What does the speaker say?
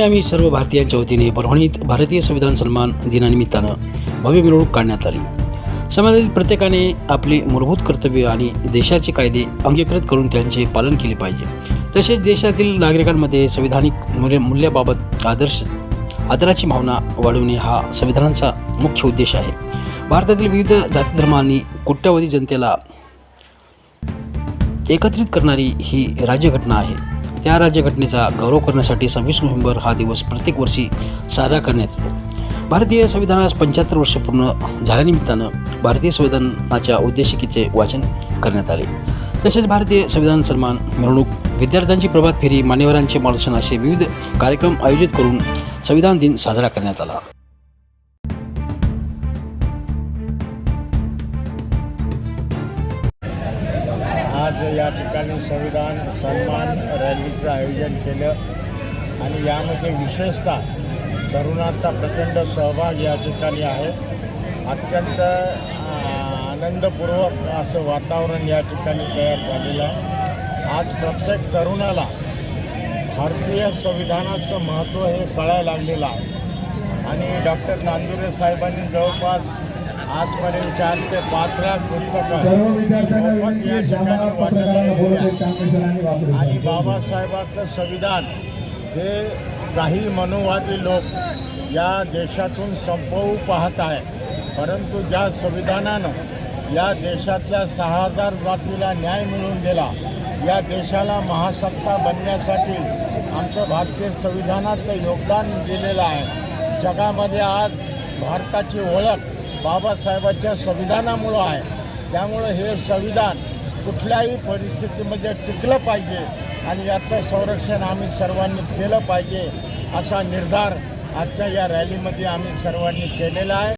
आम्ही सर्व भारतीयांच्या वतीने परभणीत भारतीय संविधान सन्मान दिनानिमित्तानं भव्य मिरवणूक काढण्यात आली। समाजातील प्रत्येकाने आपली मूलभूत कर्तव्ये आणि देशाचे कायदे अंगीकृत करून त्यांचे पालन केले पाहिजे। तसेच देशातील नागरिकांमध्ये संविधानिक मूल्याबाबत आदराची भावना वाढवणे हा संविधानाचा मुख्य उद्देश आहे। भारतातील विविध जाती धर्म आणि कोट्यावधी जनतेला एकत्रित करणारी ही राज्यघटना आहे। त्या राज्यघटनेचा गौरव करण्यासाठी 26 नोव्हेंबर हा दिवस प्रत्येक वर्षी साजरा करण्यात येतो। भारतीय संविधानास 75 वर्ष पूर्ण झाल्यानिमित्तानं भारतीय संविधानाच्या उद्देशिकेचे वाचन करण्यात आले। तसेच भारतीय संविधान सन्मान मिरवणूक, विद्यार्थ्यांची प्रभात फेरी, मान्यवरांचे मार्गदर्शन असे विविध कार्यक्रम आयोजित करून संविधान दिन साजरा करण्यात आला। आज या ठिकाणी संविधान सन्मान रॅलीचं आयोजन केलं आणि यामध्ये विशेषतः तरुणांचा प्रचंड सहभाग या ठिकाणी आहे। अत्यंत आनंदपूर्वक असं वातावरण या ठिकाणी तयार झालेलं आहे। आज प्रत्येक तरुणाला भारतीय संविधानाचं महत्त्व हे कळायला लागलेलं आहे आणि डॉक्टर नांदुरे साहेबांनी जवळपास आजपर्यंत 4 ते 5 लाख पुस्तकं मोफत या ठिकाणी वाटत आहे। आणि बाबासाहेबांचं संविधान हे काही मनोवादी लोक या देशातून संपवू पाहत आहे, परंतु ज्या संविधानानं या देशातल्या 6000 जातीला न्याय मिळवून दिला, या देशाला महासत्ता बनण्यासाठी आमचं भारतीय संविधानाचं योगदान दिलेलं आहे। जगामध्ये आज भारताची ओळख बाबासाहेबांच्या संविधानामुळं आहे। त्यामुळं हे संविधान कुठल्याही परिस्थितीमध्ये टिकलं पाहिजे आणि याचं संरक्षण आम्ही सर्वांनी केलं पाहिजे असा निर्धार आजच्या या रॅलीमध्ये आम्ही सर्वांनी केलेला आहे।